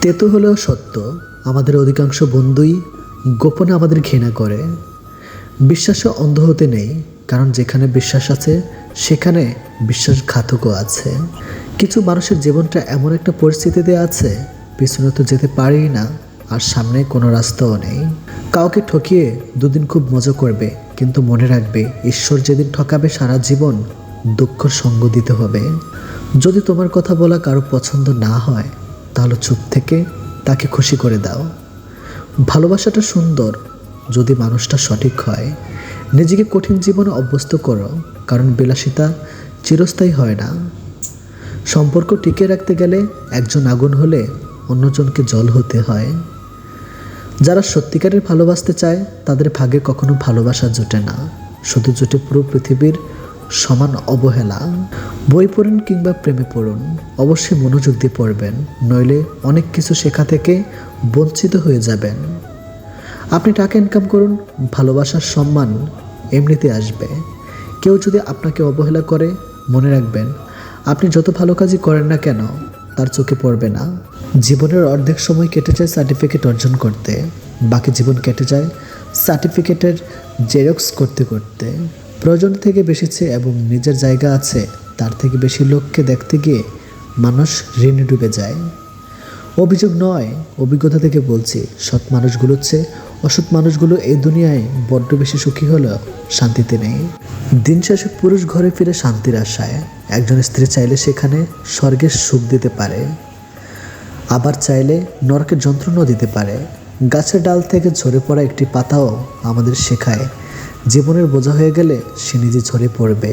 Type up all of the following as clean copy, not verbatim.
তেতো হলেও সত্য, আমাদের অধিকাংশ বন্ধুই গোপনে আমাদের ঘৃণা করে। বিশ্বাসে অন্ধ হতে নেই, কারণ যেখানে বিশ্বাস আছে সেখানে বিশ্বাসঘাতকও আছে। কিছু মানুষের জীবনটা এমন একটা পরিস্থিতিতে আছে, পিছনে তো যেতে পারেই না, আর সামনে কোনো রাস্তাও নেই। কাউকে ঠকিয়ে দুদিন খুব মজা করবে, কিন্তু মনে রাখবে ঈশ্বর যেদিন ঠকাবে সারা জীবন দুঃখর সঙ্গ দিতে হবে। যদি তোমার কথা বলা কারো পছন্দ না হয়, তাহলে চুপ থেকে তাকে খুশি করে দাও। ভালোবাসাটা সুন্দর যদি মানুষটা সঠিক হয়। নিজেকে কঠিন জীবনে অভ্যস্ত করো, কারণ বিলাসিতা চিরস্থায়ী হয় না। সম্পর্ক টিকিয়ে রাখতে গেলে একজন আগুন হলে অন্যজনকে জল হতে হয়। যারা সত্যিকারের ভালোবাসতে চায় তাদের ভাগ্যে কখনো ভালোবাসা জোটে না, শুধু জোটে পুরো পৃথিবীর সমান অবহেলা। বই পড়ুন কিংবা প্রেমে পড়ুন, অবশ্যই মনোযোগ দিয়ে পড়বেন, নইলে অনেক কিছু শেখা থেকে বঞ্চিত হয়ে যাবেন। আপনি টাকা ইনকাম করুন, ভালোবাসার সম্মান এমনিতে আসবে। কেউ যদি আপনাকে অবহেলা করে, মনে রাখবেন আপনি যত ভালো কাজই করেন না কেন তার চোখে পড়বে না। জীবনের অর্ধেক সময় কেটে যায় সার্টিফিকেট অর্জন করতে, বাকি জীবন কেটে যায় সার্টিফিকেটের জেরক্স করতে করতে। প্রয়োজন থেকে বেশি চেয়ে এবং নিজের জায়গা আছে তার থেকে বেশি লোককে দেখতে গিয়ে মানুষ ঋণে ডুবে যায়। অভিযোগ নয়, অভিজ্ঞতা থেকে বলছি, সৎ মানুষগুলোর চেয়ে অসৎ মানুষগুলো এই দুনিয়ায় বড্ড বেশি সুখী হলেও শান্তিতে নেই। দিন শেষে পুরুষ ঘরে ফিরে শান্তির আশায়। একজন স্ত্রী চাইলে সেখানে স্বর্গের সুখ দিতে পারে, আবার চাইলে নরকের যন্ত্রণাও দিতে পারে। গাছের ডাল থেকে ঝরে পড়া একটি পাতাও আমাদের শেখায় জীবনের বোঝা হয়ে গেলে সে নিজে ঝরে পড়বে।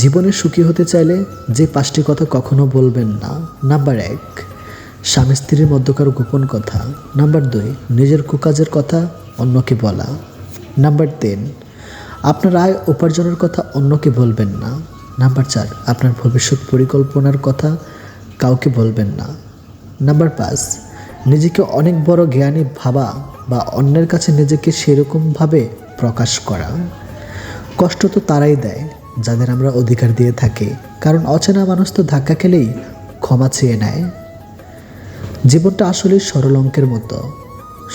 জীবনে সুখী হতে চাইলে যে 5টি কথা কখনো বলবেন না। নাম্বার 1, স্বামী স্ত্রীর মধ্যকার গোপন কথা। নাম্বার 2, নিজের কুকাজের কথা অন্যকে বলা। নাম্বার 3, আপনার আয় উপার্জনের কথা অন্যকে বলবেন না। নাম্বার 4, আপনার ভবিষ্যৎ পরিকল্পনার কথা কাউকে বলবেন না। নাম্বার 5, নিজেকে অনেক বড় জ্ঞানী ভাবা বা অন্যের কাছে নিজেকে সেরকমভাবে প্রকাশ করা। কষ্ট তো তারাই দেয় যাদের আমরা অধিকার দিয়ে থাকি, কারণ অচেনা মানুষ তো ধাক্কা খেলেই ক্ষমা চেয়ে নেয়। জীবনটা আসলে সরল অঙ্কের মতো,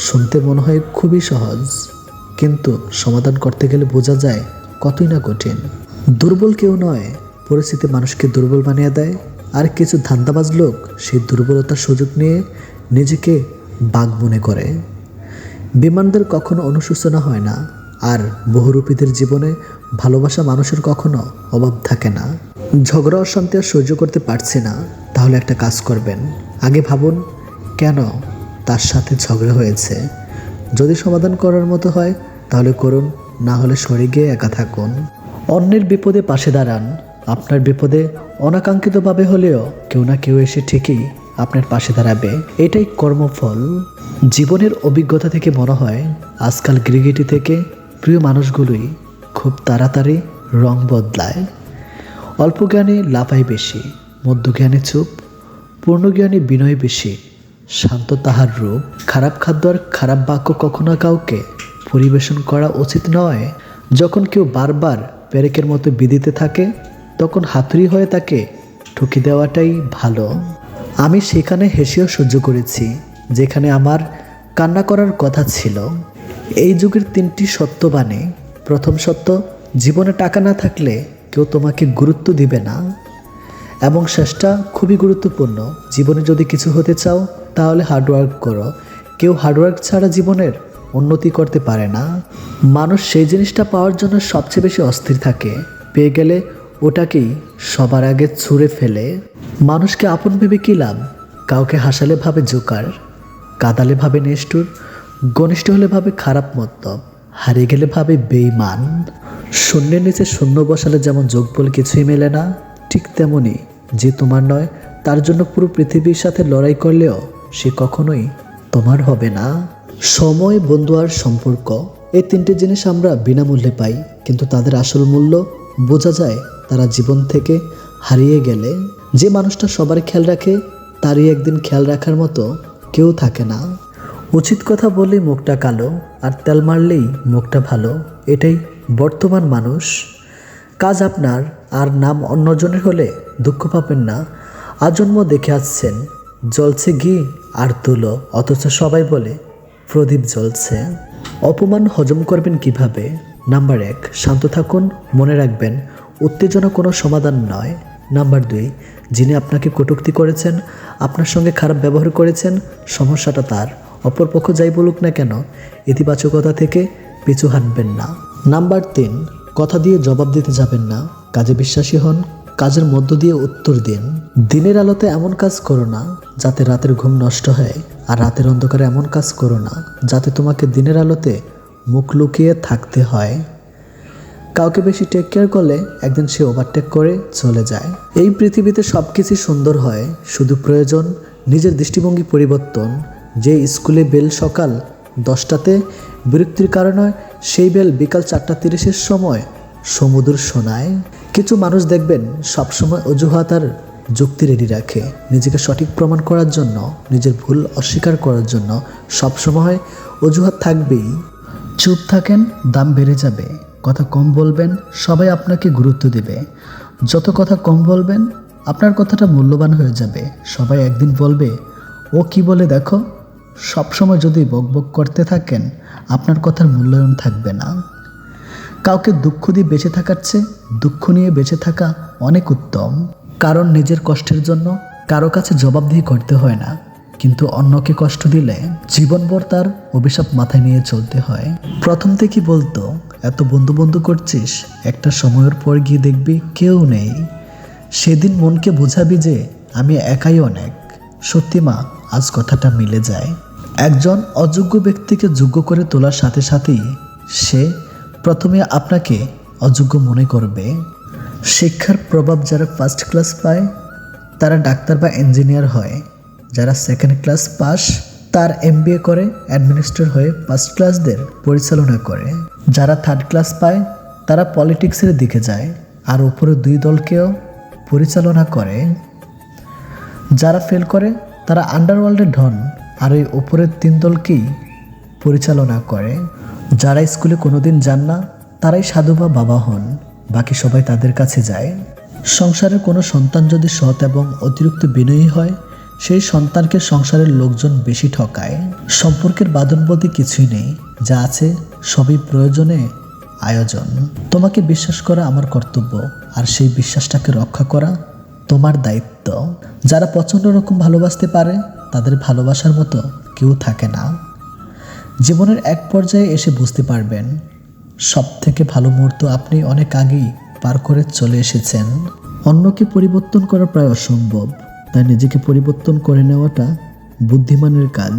শুনতে মনে হয় খুবই সহজ, কিন্তু সমাধান করতে গেলে বোঝা যায় কতই না কঠিন। দুর্বল কেউ নয়, পরিস্থিতি মানুষকে দুর্বল বানিয়ে দেয়। আর কিছু ধান্দাবাজ লোক সেই দুর্বলতার সুযোগ নিয়ে নিজেকে বাঘ মনে করে। বিমানদের কখনো অনুশোচনা হয় না, আর বহুরূপীদের জীবনে ভালোবাসা মানুষের কখনো অভাব থাকে না। ঝগড়া অশান্তি আর সহ্য করতে পারছি না, তাহলে একটা কাজ করবেন, আগে ভাবুন কেন তার সাথে ঝগড়া হয়েছে। যদি সমাধান করার মতো হয় তাহলে করুন, না হলে সরে গিয়ে একা থাকুন। অন্যের বিপদে পাশে দাঁড়ান, আপনার বিপদে অনাকাঙ্ক্ষিতভাবে হলেও কেউ না কেউ এসে ঠিকই আপনার পাশে দাঁড়াবে। এটাই কর্মফল। জীবনের অভিজ্ঞতা থেকে মনে হয় আজকাল গিরগিটি থেকে প্রিয় মানুষগুলোই খুব তাড়াতাড়ি রং বদলায়। অল্প জ্ঞানে লাফাই বেশি, মধ্যজ্ঞানে চুপ, পূর্ণজ্ঞানে বিনয় বেশি, শান্ত তাহার রূপ। খারাপ খাদ্য আর খারাপ বাক্য কখনো কাউকে পরিবেশন করা উচিত নয়। যখন কেউ বারবার পেরেকের মতো বিঁধিতে থাকে, তখন হাতুড়ি হয়ে তাকে ঠুকি দেওয়াটাই ভালো। আমি সেখানে হেসেও সহ্য করেছি যেখানে আমার কান্না করার কথা ছিল। এই যুগের 3টি সত্যবাণী। প্রথম সত্য, জীবনে টাকা না থাকলে কেউ তোমাকে গুরুত্ব দিবে না, এবং শেষটা খুবই গুরুত্বপূর্ণ, জীবনে যদি কিছু হতে চাও তাহলে হার্ডওয়ার্ক করো। কেউ হার্ডওয়ার্ক ছাড়া জীবনের উন্নতি করতে পারে না। মানুষ সেই জিনিসটা পাওয়ার জন্য সবচেয়ে বেশি অস্থির থাকে, পেয়ে গেলে ওটাকেই সবার আগে ছুঁড়ে ফেলে। মানুষকে আপন ভেবে কী লাভ? কাউকে হাসালে ভাবে জোকার, কাঁদালে ভাবে নিষ্ঠুর, ঘনিষ্ঠ হলে ভাবে খারাপ মতলব, হারিয়ে গেলে ভাবে বেঈমান। শূন্যের নিচে শূন্য বসালে যেমন যোগ বলে কিছুই মেলে না, ঠিক তেমনি যে তোমার নয় তার জন্য পুরো পৃথিবীর সাথে লড়াই করলেও সে কখনোই তোমার হবে না। সময়, বন্ধু আর সম্পর্ক, এই 3টে জিনিস আমরা বিনামূল্যে পাই, কিন্তু তাদের আসল মূল্য বোঝা যায় তারা জীবন থেকে হারিয়ে গেলে। যে মানুষটা সবার খেয়াল রাখে তারই একদিন খেয়াল রাখার মতো কেউ থাকে না। উচিত কথা বললেই মুখটা কালো, আর তেল মারলেই মুখটা ভালো, এটাই বর্তমান মানুষ। কাজ আপনার আর নাম অন্যজনের হলে দুঃখ পাবেন না। আজন্ম দেখে আসছেন জ্বলছে ঘি আর তুলো, অথচ সবাই বলে প্রদীপ জ্বলছে। অপমান হজম করবেন কিভাবে? নাম্বার 1, শান্ত থাকুন, মনে রাখবেন উত্তেজনা কোনো সমাধান নয়। নাম্বার 2, যিনি আপনাকে কটূক্তি করেছেন, আপনার সঙ্গে খারাপ ব্যবহার করেছেন, সমস্যাটা তার। অপরপক্ষ যাই বলুক না কেন, ইতিবাচকতা থেকে পিছু হাঁটবেন না। নাম্বার 3, কথা দিয়ে জবাব দিতে যাবেন না, কাজে বিশ্বাসী হন, কাজের মধ্য দিয়ে উত্তর দিন। দিনের আলোতে এমন কাজ করো না যাতে রাতের ঘুম নষ্ট হয়, আর রাতের অন্ধকারে এমন কাজ করো না যাতে তোমাকে দিনের আলোতে মুখ লুকিয়ে থাকতে হয়। কাউকে বেশি টেক কেয়ার করলে একদিন সে ওভারটেক করে চলে যায়। এই পৃথিবীতে সব কিছুই সুন্দর হয়, শুধু প্রয়োজন নিজের দৃষ্টিভঙ্গি পরিবর্তন। যে স্কুলে বেল সকাল 10টাতে বিরক্তির কারণে সেই বেল বিকাল 4:30-এর সময় সমুদ্র শোনায়। কিছু মানুষ দেখবেন সবসময় অজুহাত আর যুক্তি রেডি রাখে, নিজেকে সঠিক প্রমাণ করার জন্য, নিজের ভুল অস্বীকার করার জন্য সবসময় অজুহাত থাকবেই। চুপ থাকেন, দাম বেড়ে যাবে। কথা কম বলবেন, সবাই আপনাকে গুরুত্ব দেবে। যত কথা কম বলবেন, আপনার কথাটা মূল্যবান হয়ে যাবে। সবাই একদিন বলবে, ও কি বলে দেখো। সবসময় যদি বকবক করতে থাকেন, আপনার কথার মূল্যায়ন থাকবে না। কাউকে দুঃখ দিয়ে বেঁচে থাকার চেয়ে দুঃখ নিয়ে বেঁচে থাকা অনেক উত্তম। কারণ নিজের কষ্টের জন্য কারো কাছে জবাবদিহি করতে হয় না, কিন্তু অন্যকে কষ্ট দিলে জীবনভর তার অভিশাপ মাথায় নিয়ে চলতে হয়। প্রথম থেকে বলতো, এত বন্ধু বন্ধু করছিস, একটা সময়ের পর গিয়ে দেখবি কেউ নেই। সেদিন মনকে বোঝাবি যে আমি একাই অনেক। সত্যি মা, আজ কথাটা মিলে যায়। একজন অযোগ্য ব্যক্তিকে যোগ্য করে তোলার সাথে সাথেই সে প্রথমে আপনাকে অযোগ্য মনে করবে। শিক্ষার প্রভাব যারা ফার্স্ট ক্লাস পায় তারা ডাক্তার বা ইঞ্জিনিয়ার হয়, যারা সেকেন্ড ক্লাস পাস তার MBA করে অ্যাডমিনিস্ট্রেটর হয়ে ফার্স্ট ক্লাসদের পরিচালনা করে, যারা থার্ড ক্লাস পায় তারা পলিটিক্সের দিকে যায় আর উপরে 2 দলকেও পরিচালনা করে, যারা ফেল করে তারা আন্ডারওয়ার্ল্ডের ডন আর এই উপরের 3 দলকেই পরিচালনা করে। যারা স্কুলে কোনোদিন যান না তারাই সাধু বা বাবা হন, বাকি সবাই তাদের কাছে যায়। সংসারের কোনো সন্তান যদি সৎ এবং অতিরিক্ত বিনয়ী হয়, সেই সন্তানকে সংসারের লোকজন বেশি ঠকায়। সম্পর্কের বাঁধন বলতে কিছুই নেই, যা আছে সবই প্রয়োজনে আয়োজন। তোমাকে বিশ্বাস করা আমার কর্তব্য, আর সেই বিশ্বাসটাকে রক্ষা করা তোমার দায়িত্ব। যারা প্রচণ্ড রকম ভালোবাসতে পারে তাদের ভালোবাসার মতো কেউ থাকে না। জীবনের এক পর্যায়ে এসে বুঝতে পারবেন সব থেকে ভালো মুহূর্ত আপনি অনেক আগেই পার করে চলে এসেছেন। অন্যকে পরিবর্তন করা প্রায় অসম্ভব, তাই নিজেকে পরিবর্তন করে নেওয়াটা বুদ্ধিমানের কাজ।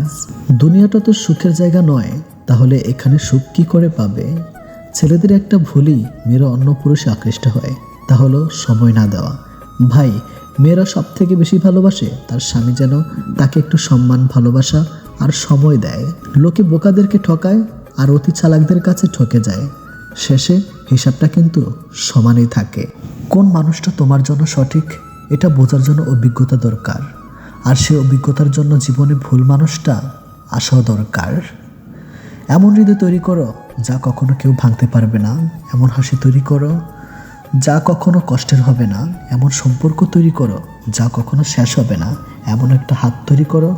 দুনিয়াটা তো সুখের জায়গা নয়, তাহলে এখানে সুখ কী করে পাবে? ছেলেদের একটা ভুলই মেয়েরা অন্য পুরুষে আকৃষ্ট হয়, তা হলো সময় না দেওয়া। ভাই, মেয়েরা সব থেকে বেশি ভালোবাসে তার স্বামী যেন তাকে একটু সম্মান, ভালোবাসা আর সময় দেয়। লোকে বোকাদেরকে ঠকায় আর অতি চালাকদের কাছে ঠকে যায়, শেষে হিসাবটা কিন্তু সমানই থাকে। কোন মানুষটা তোমার জন্য সঠিক এটা বোঝার জন্য অভিজ্ঞতা দরকার, আর সেই অভিজ্ঞতার জন্য জীবনে ভুল মানুষটা আসাও দরকার। এমন হৃদয় তৈরি করো যা কখনো কেউ ভাঙতে পারবে না, এমন হাসি তৈরি করো যা কখনো কষ্টের হবে না, এমন সম্পর্ক তৈরি করো যা কখনো শেষ হবে না, এমন একটা হাত তৈরি করো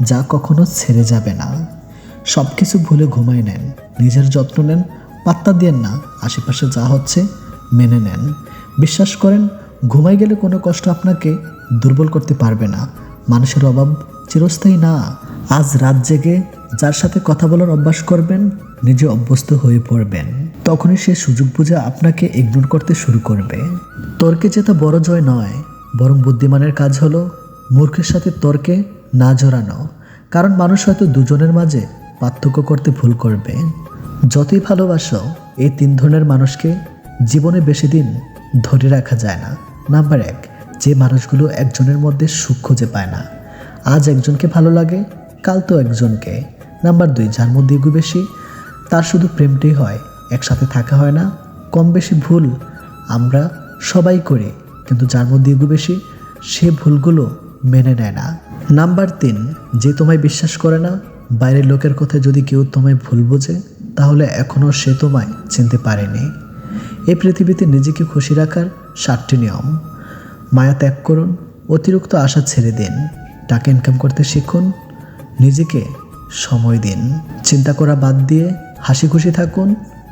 যা কখনো ছেড়ে যাবে না। সব কিছু ভুলে ঘুমাই নেন, নিজের যত্ন নেন, পাত্তা দিয়েন না, আশেপাশে যা হচ্ছে মেনে নেন। বিশ্বাস করেন, ঘুমাই গেলে কোনো কষ্ট আপনাকে দুর্বল করতে পারবে না। মানুষের অভাব চিরস্থায়ী না। আজ রাত জেগে যার সাথে কথা বলার অভ্যাস করবেন, নিজে অভ্যস্ত হয়ে পড়বেন, তখনই সে সুযোগ বুঝে আপনাকে ইগনোর করতে শুরু করবে। তর্কে জেতা বড় জয় নয়, বরং বুদ্ধিমানের কাজ হলো মূর্খের সাথে তর্কে না জড়ানো, কারণ মানুষ হয়তো দুজনের মাঝে পার্থক্য করতে ভুল করবে। যতই ভালোবাসো, এই 3 ধরনের মানুষকে জীবনে বেশি দিন ধরে রাখা যায় না। নাম্বার 1, যে মানুষগুলো একজনের মধ্যে সুখ খুঁজে পায় না, আজ একজনকে ভালো লাগে, কাল তো একজনকে। নাম্বার 2, যার মধ্যে ইগো বেশি, তার শুধু প্রেমটাই হয়, একসাথে থাকা হয় না। কম বেশি ভুল আমরা সবাই করি, কিন্তু যার মধ্যে ইগো বেশি সে ভুলগুলো মেনে নেয় না। নাম্বার 3, যে তোমায় বিশ্বাস করে না। বাইরের লোকের কথায় যদি কেউ তোমায় ভুল বোঝে, তাহলে এখনও সে তোমায় চিনতে পারেনি। এই পৃথিবীতে নিজেকে খুশি রাখার 7টি নিয়ম। মায়া ত্যাগ করুন, অতিরিক্ত আশা ছেড়ে দিন, টাকা ইনকাম করতে শিখুন, নিজেকে সময় দিন, চিন্তা করা বাদ দিয়ে হাসি খুশি থাকুন,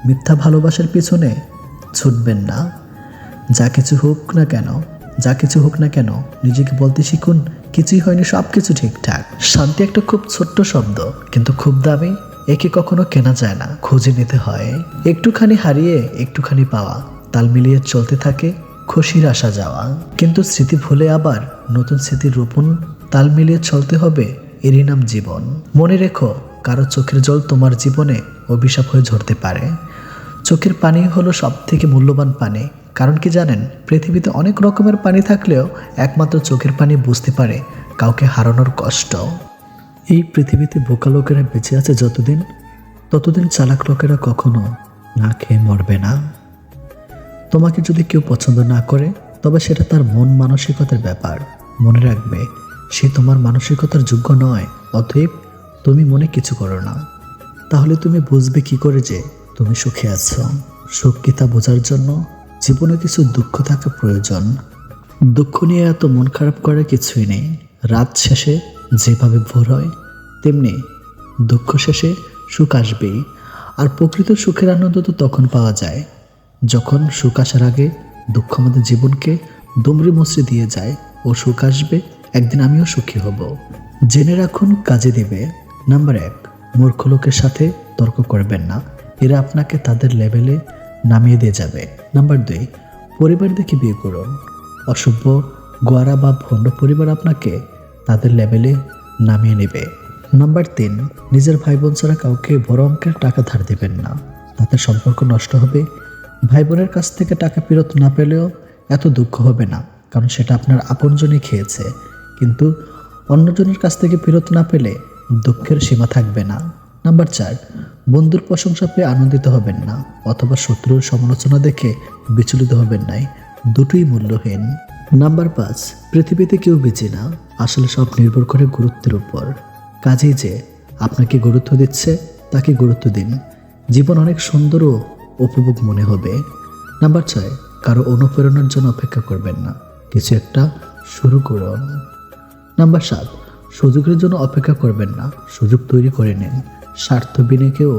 মিথ্যা ভালোবাসার পিছনে ছুটবেন না। যা কিছু হোক না কেন নিজেকে বলতে শিখুন, কিছুই হয়নি, সব কিছু ঠিকঠাক। শান্তি একটা খুব ছোট্ট শব্দ, কিন্তু খুব দামি। একে কখনো কেনা যায় না, খুঁজে নিতে হয়। একটুখানি হারিয়ে একটুখানি পাওয়া, তাল মিলিয়ে চলতে থাকে খুশির আসা যাওয়া। কিন্তু স্মৃতি ভুলে আবার নতুন স্মৃতির রোপণ, তাল মিলিয়ে চলতে হবে, এরই নাম জীবন। মনে রেখো, কারো চোখের জল তোমার জীবনে অভিশাপ হয়ে ঝরতে পারে। চোখের পানি হলো সব থেকে মূল্যবান পানি। কারণ কি জানেন, পৃথিবীতে অনেক রকমের পানি থাকলেও একমাত্র চোখের পানি বুঝতে পারে কাউকে হারানোর কষ্ট। এই পৃথিবীতে বোকা লোকেরা বেঁচে আছে যতদিন, ততদিন চালাক লোকেরা কখনো না খেয়ে মরবে না। তোমাকে যদি কেউ পছন্দ না করে, তবে সেটা তার মন মানসিকতার ব্যাপার। মনে রাখবে, সে তোমার মানসিকতার যোগ্য নয়। অতএব তুমি মনে কিছু করো না। তাহলে তুমি বুঝবে কি করে যে তুমি সুখে আছো। সুখ কি তা বোঝার জন্য জীবনে কিছু দুঃখ থাকা প্রয়োজন। দুঃখ নিয়ে এত মন খারাপ করার কিছুই নেই। রাত শেষে যেভাবে ভোর হয়, তেমনি দুঃখ শেষে সুখ আসবেই। আর প্রকৃত সুখের আনন্দ তো তখন পাওয়া যায় যখন সুখ আসার আগে দুঃখ আমাদের জীবনকে দুমড়ে মুচড়ে দিয়ে যায়। ও সুখ আসবে, একদিন আমিও সুখী হব। জেনে রাখুন, কাজে দেবে। নাম্বার 1, মূর্খ লোকের সাথে তর্ক করবেন না, এরা আপনাকে তাদের লেভেলে নামিয়ে দিয়ে যাবে। নাম্বার 2, পরিবার দেখে বিয়ে করুন। অসভ্য, গোয়ারা বা ভণ্ড পরিবার আপনাকে তাদের লেভেলে নামিয়ে নেবে। নাম্বার 3, নিজের ভাই বোন ছাড়া কাউকে বড় অঙ্কের টাকা ধার দেবেন না, তাতে সম্পর্ক নষ্ট হবে। ভাই বোনের কাছ থেকে টাকা ফেরত না পেলেও এত দুঃখ হবে না, কারণ সেটা আপনার আপনজনই খেয়েছে। কিন্তু অন্যজনের কাছ থেকে ফেরত না পেলে দুঃখের সীমা থাকবে না। নাম্বার 4, বন্ধুর প্রশংসা পেয়ে আনন্দিত হবেন না, অথবা শত্রুর সমালোচনা দেখে বিচলিত হবেন না, দুটোই মূল্যহীন। নাম্বার 5, পৃথিবীতে কেউ বেঁচে না, আসলে সব নির্ভর করে গুরুত্বের উপর। কাজেই যে আপনাকে গুরুত্ব দিচ্ছে তাকে গুরুত্ব দিন, জীবন অনেক সুন্দর ও উপভোগ মনে হবে। নাম্বার 6, কারো অনুপ্রেরণার জন্য অপেক্ষা করবেন না, কিছু একটা শুরু করুন। নাম্বার 7, সুযোগের জন্য অপেক্ষা করবেন না, সুযোগ তৈরি করে নিন, স্বার্থ বিনে কেউ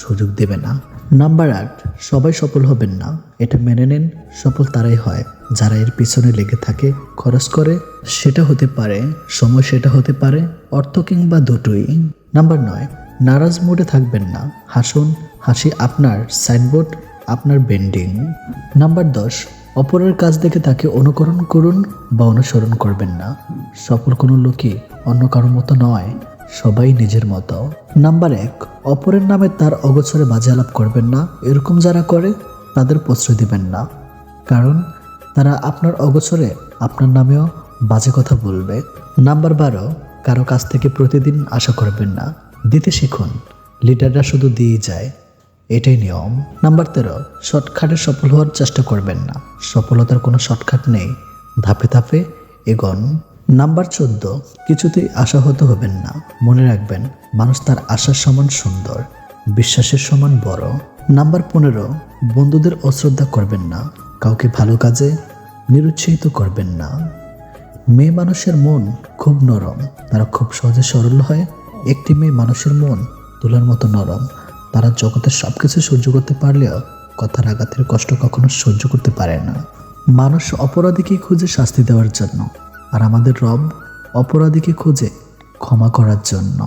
সুযোগ দেবে না। নাম্বার 8, সবাই সফল হবেন না, এটা মেনে নেন, সফল তারাই হয় যারা এর পিছনে লেগে থাকে, খরচ করে। সেটা হতে পারে সময়, সেটা হতে পারে অর্থ, কিংবা দুটোই। নাম্বার 9, নারাজ মুডে থাকবেন না, হাসুন, হাসি আপনার সাইনবোর্ড, আপনার বেন্ডিং। নাম্বার 10, অপরের কাজ দেখে তাকে অনুকরণ করুন বা অনুসরণ করবেন না, সফল কোনো লোকই অন্য কারোর মতো নয়, সবাই নিজের মতো। নাম্বার 1, অপরের নামে তার অগোচরে বাজে আলাপ করবেন না, এরকম যারা করে তাদের প্রশ্রয় দিবেন না, কারণ তারা আপনার অগোচরে আপনার নামেও বাজে কথা বলবে। নাম্বার 12, কারো কাছ থেকে প্রতিদিন আশা করবেন না, দিতে শিখুন, লিডাররা শুধু দিয়ে যায়, এটাই নিয়ম। নাম্বার 13, শর্টকাটে সফল হওয়ার চেষ্টা করবেন না, সফলতার কোনো শর্টকাট নেই, ধাপে ধাপে এগোন। নাম্বার 14, কিছুতেই আশাহত হবেন না, মনে রাখবেন মানুষ তার আশার সমান সুন্দর, বিশ্বাসের সমান বড়। নাম্বার 15, বন্ধুদের অশ্রদ্ধা করবেন না, কাউকে ভালো কাজে নিরুৎসাহিত করবেন না। মেয়ে মানুষের মন খুব নরম, তারা খুব সহজে সরল হয়। একটি মেয়ে মানুষের মন তুলার মতো নরম, তারা জগতের সব কিছু সহ্য করতে পারলেও কথার আঘাতের কষ্ট কখনো সহ্য করতে পারে না। মানুষ অপরাধীকে খুঁজে শাস্তি দেওয়ার জন্য, আর আমাদের রব অপরাধীকে খুঁজে ক্ষমা করার জন্য।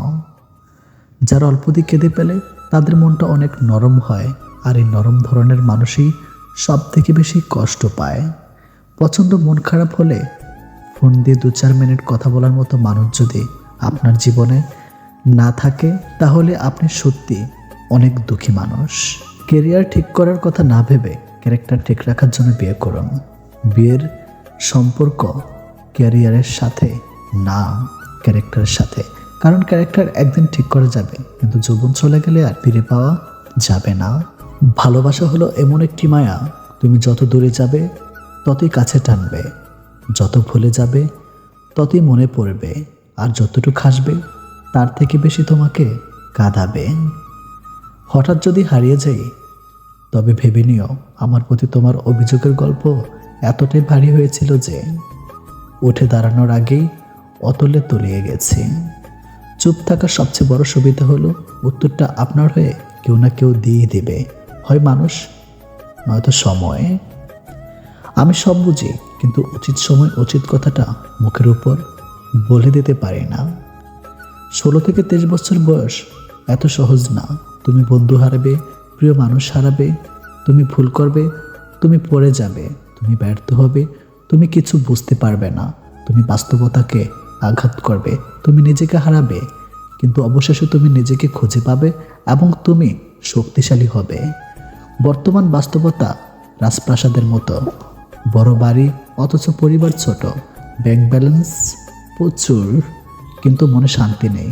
যারা অল্পদিক কেঁদে পেলে তাদের মনটা অনেক নরম হয়, আর এই নরম ধরনের মানুষই সব থেকে বেশি কষ্ট পায়। প্রচণ্ড মন খারাপ হলে ফোন দিয়ে 2-4 মিনিট কথা বলার মতো মানুষ যদি আপনার জীবনে না থাকে, তাহলে আপনি সত্যি অনেক দুঃখী মানুষ। কেরিয়ার ঠিক করার কথা না ভেবে ক্যারেক্টার ঠিক রাখার জন্য বিয়ে করুন। বিয়ের সম্পর্ক ক্যারিয়ারের সাথে না, ক্যারেক্টারের সাথে, কারণ ক্যারেক্টার একদিন ঠিক করা যাবে, কিন্তু যৌবন চলে গেলে আর ফিরে পাওয়া যাবে না। ভালোবাসা হলো এমন একটি মায়া, তুমি যত দূরে যাবে ততই কাছে টানবে, যত ভুলে যাবে ততই মনে পড়বে, আর যতটুকু হাসবে তার থেকে বেশি তোমাকে কাঁদাবে। হঠাৎ যদি হারিয়ে যাই, তবে ভেবে নিও আমার প্রতি তোমার অভিযোগের গল্প এতটাই ভারী হয়েছিল যে উঠে দাঁড়ানোর আগেই অতলে তলিয়ে গেছি। চুপ থাকার সবচেয়ে বড় সুবিধা হলো উত্তরটা আপনার হয়ে কেউ না কেউ দিয়ে দেবে, হয় মানুষ নয়তো সময়। আমি সব বুঝি, কিন্তু উচিত সময় উচিত কথাটা মুখের উপর বলে দিতে পারি না। 16 থেকে 23 বছর বয়স এত সহজ না। তুমি বন্ধু হারাবে, প্রিয় মানুষ হারাবে, তুমি ভুল করবে, তুমি পড়ে যাবে, তুমি ব্যর্থ হবে, তুমি কিছু বুঝতে পারবে না, তুমি বাস্তবতাকে আঘাত করবে, তুমি নিজেকে হারাবে, কিন্তু অবশেষে তুমি নিজেকে খুঁজে পাবে এবং তুমি শক্তিশালী হবে। বর্তমান বাস্তবতা রাজপ্রাসাদের মতো, বড় বাড়ি অথচ পরিবার ছোট, ব্যাংক ব্যালেন্স প্রচুর কিন্তু মনে শান্তি নেই,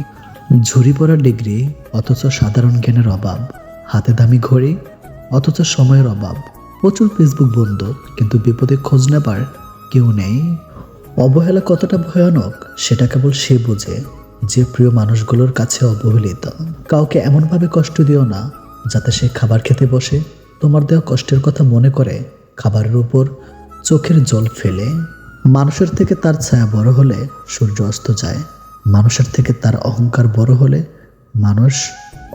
ঝুরি পড়া ডিগ্রি অথচ সাধারণ জ্ঞানের অভাব, হাতে দামি ঘড়ি অথচ সময়ের অভাব, প্রচুর ফেসবুক বন্ধু কিন্তু বিপদে খোঁজ নেবার কেউ নেই। অবহেলা কতটা ভয়ানক সেটা কেবল সে বোঝে যে প্রিয় মানুষগুলোর কাছে অবহেলিত। কাউকে এমনভাবে কষ্ট দিও না যাতে সে খাবার খেতে বসে তোমার দেওয়া কষ্টের কথা মনে করে খাবারের উপর চোখের জল ফেলে। মানুষের থেকে তার ছায়া বড় হলে সূর্য অস্ত যায়, মানুষের থেকে তার অহংকার বড় হলে মানুষ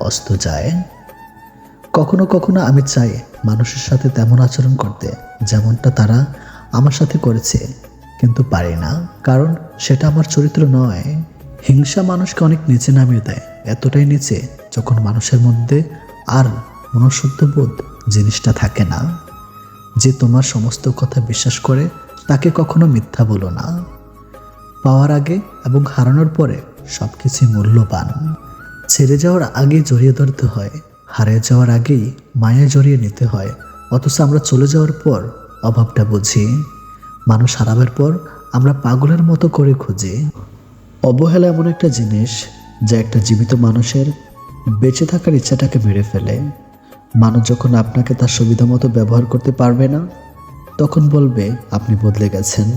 অস্ত যায়। কখনো কখনো আমি চাই মানুষের সাথে তেমন আচরণ করতে যেমনটা তারা আমার সাথে করেছে, কিন্তু পারি না, কারণ সেটা আমার চরিত্র নয়। হিংসা মানুষকে অনেক নিচে নামিয়ে দেয়, এতটাই নিচে যখন মানুষের মধ্যে আর মনুষ্যত্ববোধ জিনিসটা থাকে না। যে তোমার সমস্ত কথা বিশ্বাস করে তাকে কখনো মিথ্যা বলো না। পাওয়ার আগে এবং হারানোর পরে সব কিছুই মূল্যবান। ছেড়ে যাওয়ার আগেই জড়িয়ে ধরতে হয়, হারিয়ে যাওয়ার আগেই মায়ায় জড়িয়ে নিতে হয়, অথচ আমরা চলে যাওয়ার পর অভাবটা বুঝি। মানুষ হারাবার পর আমরা পাগলের মতো করে খুঁজি। অবহেলা এমন একটা জিনিস যা একটা জীবিত মানুষের বেঁচে থাকার ইচ্ছাটাকে মেরে ফেলে। মানুষ যখন আপনাকে তার সুবিধা মতো ব্যবহার করতে পারবে না, তখন বলবে আপনি বদলে গেছেন।